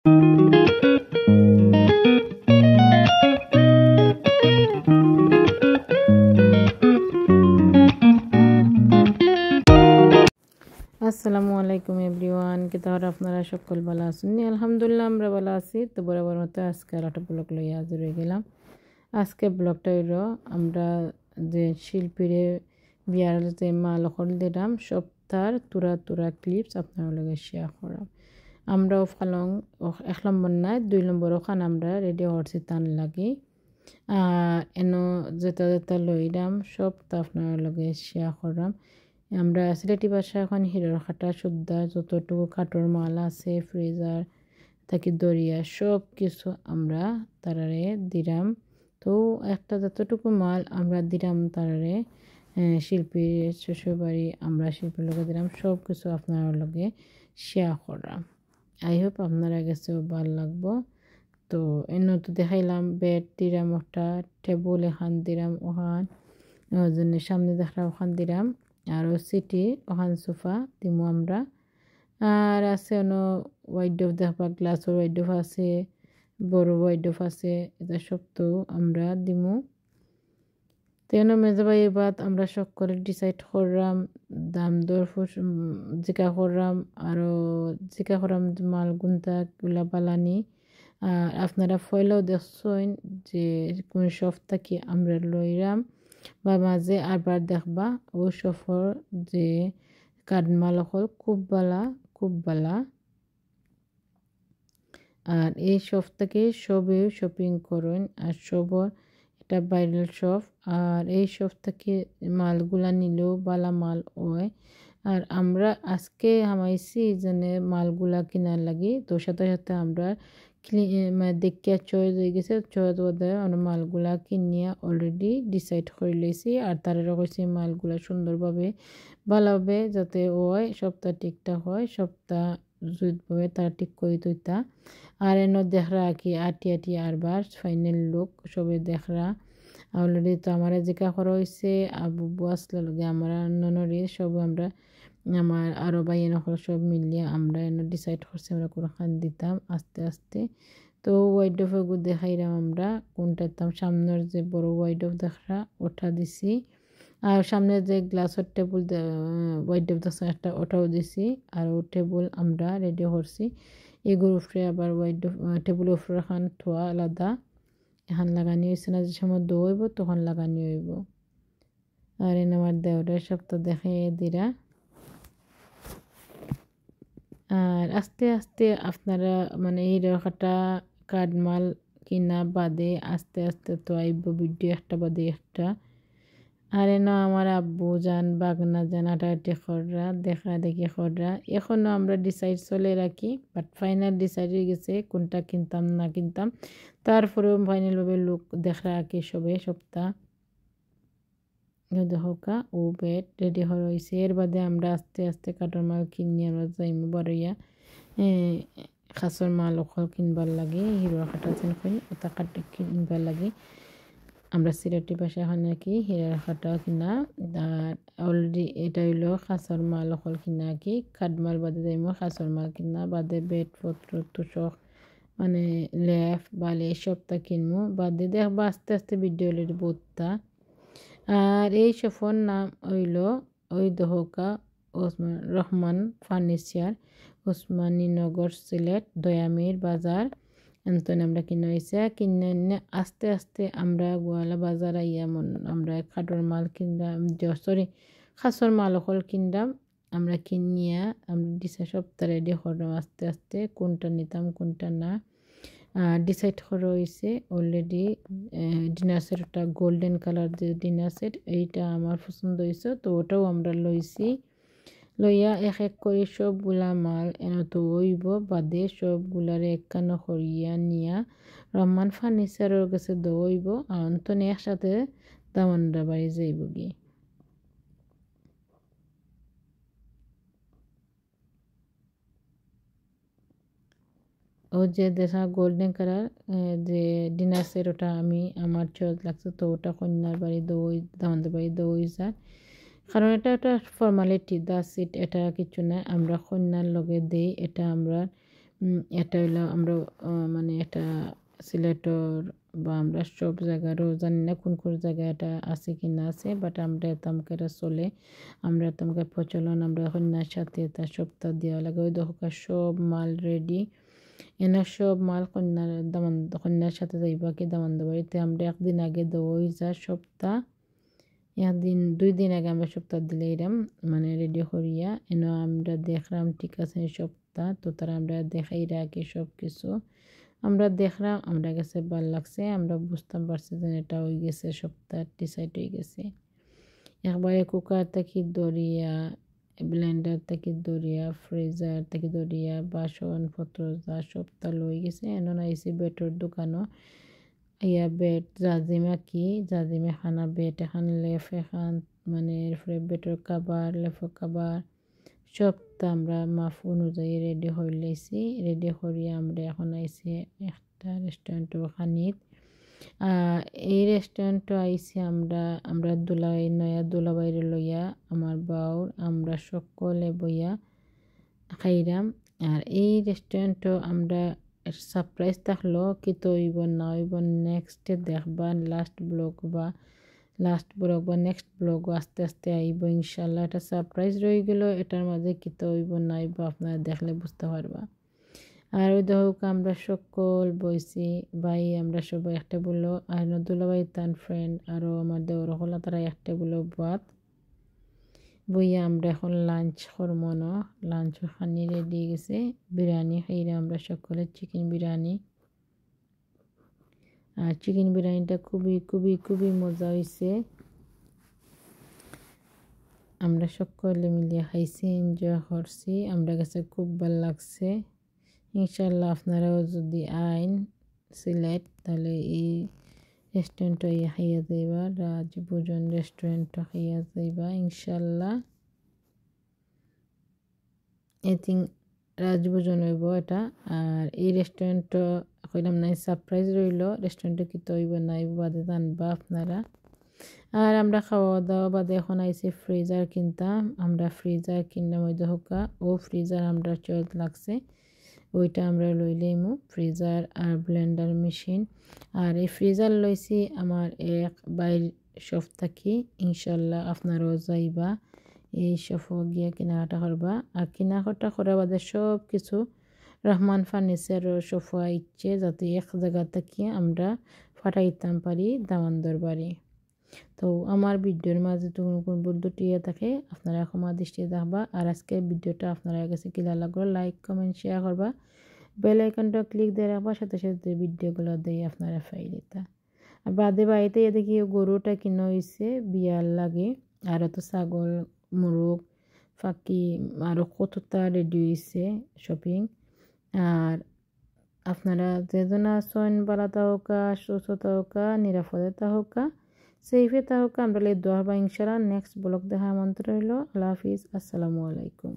আসসালামু আলাইকুম এভরিওয়ান, কি তাহলে আপনারা সকল ভালো আছেন? আলহামদুলিল্লাহ আমরা ভালো আছি। তো বরাবর মতো আজকে আর একটা ব্লগ লইয়া হাজির হয়ে গেলাম। আজকে ব্লগটা হইল আমরা যে শিল্পীরে বিয়ার যে মাল হল দিলাম সপ্তাহ তুরা তুরা ক্লিপস আপনার লগে শেয়ার করাম। আমরাও ফালং 1 নম্বর নাই 2 নম্বর ওখান আমরা রেডি হরছি তান লাগি। আর এনো যেটা যেটা লইলাম সবটা আপনার লগে শেয়ার করাম। আমরা সিলেটি ভাষা এখন হিরোর খাটা সুদ্ধা যতটুকু কাঠের মাল আছে ফ্রিজার থাকি দরিয়া সব কিছু আমরা তারারে দিলাম। তো একটা যতটুকু মাল আমরা দিলাম তারারে শিল্পীর শ্বশুরবাড়ি আমরা শিল্পীর লগে দিলাম সব কিছু আপনার লগে শেয়ার করাম। আই হোপ আপনারা কাছেও ভালো লাগবো। তো এনে তো দেখাইলাম বেড দিলাম, একটা টেবুল এখান দিলাম, ওখান জন্য সামনে দেখলাম ওখান দিলাম, আরও সিটি ওখান সোফা দিমু আমরা। আর আছে অন্য ওয়াইডোভ দেখবা গ্লাসের ওয়াইডোভ আছে, বড় ওয়াইডোভ আছে, এটা সব তো আমরা দিমু। তেন মেজাবাই বাদ আমরা সকলে ডিসাইড করলাম দাম দর জিকা করলাম, আরও জিকা করলাম মাল গুন্তা গুলা বালানি। আর আপনারা ফয়লাও দেখছেন যে কোন সপ্তাহ কি আমরা লইলাম বা মাঝে আবার দেখবা ও সফর যে কাঠমাল হল খুব বালা। আর এই সপ্তাহে সবে শপিং করুন আর সবর এটা ভাইরাল শপ। আর এই সপ্তাহে মালগুলা নিলেও বালা মাল হয়। আর আমরা আজকে হামাইছি যেনে মালগুলা কিনার লাগি, তো সাথে সাথে আমরা মানে দেখিয়া চয়েস হয়ে গেছে, চয়েস বোধহয় আমরা মালগুলা কিনিয়া অলরেডি ডিসাইড করে লইছি। আর তারা কইছে মালগুলা সুন্দরভাবে ভালোভাবে যাতে হয় সপ্তাহ ঠিকঠাক হয়, সপ্তাহ জুতভাবে তারা ঠিক করে তৈতা। আর এনে দেখরা কি আটি আরবার ফাইনাল লুক সবে দেখরা অলরেডি। তো আমার জিকা করা হয়েছে আবু আসলে লগে আমার ননরে সব আমরা আমার আরও ভাই নকল সব মিলিয়ে আমরা এনে ডিসাইড করছি আমরা কোনখান দিতাম আস্তে আস্তে। তো ওয়াইড অফ দেখাইলাম আমরা কোনটা দিতাম। সামনের যে বড় ওয়াইড অফ দেখরা ওটা দিছি, আর সামনে যে গ্লাসের টেবিল ওয়াইড অফ দেখছে একটা ওটাও দিছি। আর ও টেবিল আমরা রেডি করছি। এগুলোর উপরে আবার ওয়াইড অফ টেবিলের উপরে এখন থোয়া আলাদা এখন লাগানি হয়েছে না, যে সময় দৌড়ব তখন লাগানি হইব। আর এনে আমার দেওয়ার সব তো দেখে দিরা। আর আস্তে আস্তে আপনারা মানে এই রেখাটা কাঠমাল কিনা বাদে আস্তে আস্তে তো আইব ভিডিও একটা বাদে একটা। আর এনে আমার আব্বু যান বাগনা যান আটাআটি খররা দেখা দেখি খররা। এখনও আমরা ডিসাইড চলে রাখি, বাট ফাইনাল ডিসাইড হয়ে গেছে কোনটা কিনতাম না কিনতাম। তারপরেও ফাইনালভাবে লোক দেখা রাখি সবে সপ্তাহ দেখা ও বেড রেডি হয়ে রয়েছে। এর বাদে আমরা আস্তে আস্তে কাঠের মাল কিনি আমরা যাইমু বারইয়া খাসর মাল ওখাল কিনবার লাগে হিরোর খাটা যেন ওটা কাটে কিনবার লাগে। আমরা সিলেটি ভাষা হয় নাকি হীরার খাটা কিনা। আর অলরেডি এটা হইলো খাসর মাল ওখাল কিনা কি কাঠমাল বাদে যাইমু খাসর মাল কিনা বাদে বেডপত্র তোষক মানে লেফ বালে সবটা কিনবো বাদে দেখবা আস্তে আস্তে ভিডিও অলরেডি বহুতটা। আর এই সফর নাম হইল ওই দহকা ওসমান রহমান ফার্নিচার, ওসমানীনগর, সিলেট, দয়ামির বাজার। এন্তন আমরা কিনে হয়েছে কিনে আস্তে আস্তে আমরা গোয়ালা বাজার আইয়া আমরা কাঠের মাল কিনলাম, সরি খাসর মাল হল কিনলাম। আমরা কিনিয়া আমরা ডিসাইড সপ্তাহ রেডি করলাম আস্তে আস্তে কোনটা নিতাম কোনটা না। ডিসাইড করা হয়েছে অলরেডি ডিনার সেট, ওটা গোল্ডেন কালার যে ডিনার সেট এইটা আমার পছন্দ হয়েছে, তো ওটাও আমরা লইছি। লইয়া এক এক করে সবগুলা মাল এনে তো হইব বাদে সবগুলারে একখানো করিয়া নিয়া রহমান ফার্নিচারের কাছে দইব আর অন্তনে একসাথে দামান্ডা বাড়ি যাইব গিয়ে। ও যে দেখা গোল্ডেন কালার যে ডিনার সেট ওটা আমি আমার চয়েস লাগছে, তো ওটা কন্যার বাড়ি দই দামান্ডার বাড়ি দই যায়। কারণ এটা একটা ফর্মালিটি দ্য সিট, এটা কিছু না আমরা কন্যার লগে দেই, এটা আমরা এটা হইলো আমরা মানে এটা সিলেটর বা আমরা সব জায়গারও জানি না কোন কোন জায়গায় এটা আছে কি না আছে, বাট আমরা এতামকে এটা চলে, আমরা এতামকে প্রচলন আমরা কন্যার সাথে এটা সপ্তাহ দেওয়া লাগে। ওই দেখা সব মাল রেডি, এনার সব মাল কন্যার সাথে যাইবা কি দামান বাড়িতে আমরা একদিন আগে দেওয়াই যা সপ্তাহ, একদিন 2 দিন আগে আমরা সপ্তাহ দিলে এরাম মানে রেডি করিয়া এনে আমরা দেখলাম ঠিক আছে সপ্তাহ, তো তারা আমরা দেখাই রাখি সব কিছু আমরা দেখলাম, আমরা কাছে ভালো লাগছে, আমরা বুঝতাম পারছি যে এটা হয়ে গেছে সপ্তাহ ডিসাইড হয়ে গেছে। একবারে কুকার থেকে দরিয়া, ব্লেন্ডার থেকে দরিয়া, ফ্রিজার থেকে দরিয়া, বাসনপত্র যা সপ্তাহ লই গেছে। এমন আইসি বেটর দোকানও ইয়া বেট জাজিমা কি জাজিমে খানা বেট এখান লেফ এখান মানে এরপরে বেটর কাবার লেফ কাবার সবটা আমরা মাফ অনুযায়ী রেডি হয়ে লাইছি। রেডি করিয়া আমরা এখন আইসি একটা রেস্টুরেন্ট খানিত। এই রেস্টুরেন্টও আইসি আমরা দুলাই নয়া দুলাবাইরে লইয়া আমার বাউর আমরা সকলে বইয়া খাইরাম। আর এই রেস্টুরেন্টও আমরা সারপ্রাইজ থাকলো কিন্তু হইব না হইব নেক্সটে দেখবা লাস্ট ব্লগ বা নেক্সট ব্লগ আস্তে আস্তে আইব ইনশাল্লাহ। এটা সারপ্রাইজ রয়ে গেল, এটার মাঝে কিতো হইব না হইব আপনারা দেখলে বুঝতে পারবা। আর ওই দেখুক আমরা সকল বইছি ভাই, আমরা সবাই একটা বললো আর নদুল্লা ভাই তার ফ্রেন্ড আরও আমার দেওয়ার হলো তারা একটা বললো বাত বইয়া আমরা এখন লাঞ্চ করবো না, লাঞ্চ খানি রেডি গেছে। বিরিয়ানি খাইরা আমরা সকলে চিকেন বিরিয়ানি, আর চিকেন বিরিয়ানিটা খুবই খুবই খুবই মজা হয়েছে। আমরা সকলে মিলিয়ে খাইছি, এনজয় করছি, আমরা কাছে খুব ভালো লাগছে। ইনশাল্লাহ আপনারাও যদি আইন সিলেট তাহলে এই রেস্টুরেন্টে খাইয়া যাইবা, রাজভোজন রেস্টুরেন্টে খাইয়া যাইবা ইনশাল্লাহ। আই থিঙ্ক রাজভোজন হইব এটা। আর এই রেস্টুরেন্টও কইলাম নাই সারপ্রাইজ রইল, রেস্টুরেন্টে কি তৈব নাই বাদে জানবা আপনারা। আর আমরা খাওয়া দাওয়া বাদে এখন আইসি ফ্রিজার কিনতাম, আমরা ফ্রিজার কিনলাম ওই হোকা ও ফ্রিজার আমরা চল লাগছে ওইটা আমরা লইলেইমু ফ্রিজার আর ব্লেন্ডার মেশিন। আর এই ফ্রিজার লইছি আমার এক বাইর সপ্তাহ কি ইনশাল্লাহ আপনারাও যাইবা এই সফর গিয়া কেনাকাটা করবা। আর কেনাকাটা করার বাদে সব কিছু রহমান ফার্নিচারের সোফা ইচ্ছে যাতে এক জায়গা থেকে আমরা ফাটাইতাম পারি দামানদর বাড়ি। তো আমার ভিডিওর মাঝে তো কোন বুদ্ধটি থাকে আপনারা ক্ষমা দৃষ্টি দেখবা। আর আজকের ভিডিওটা আপনারা কাছে কিলা লাগলো লাইক কমেন্ট শেয়ার করবা, বেল আইকনটা ক্লিক দিয়ে রাখবা, সাথে সাথে ভিডিওগুলো দিয়ে আপনারা পাই দিতা। আর বাদে বাড়িতে দেখি গরুটা কিনা হয়েছে বিয়ার লাগে, আরও তো ছাগল মুরগ ফাঁকি আরও কতটা রেডি হয়েছে শপিং। আর আপনারা যেজন আসেন ভালো থাকা সুস্থ থাকা নিরাপদে থাকা সেফে থাকা আমরা দোয়া বা ইনশাল্লাহ। নেক্সট ব্লগ দেখা মন্ত্র রইল। আল্লাহ হাফিজ, আসসালামু আলাইকুম।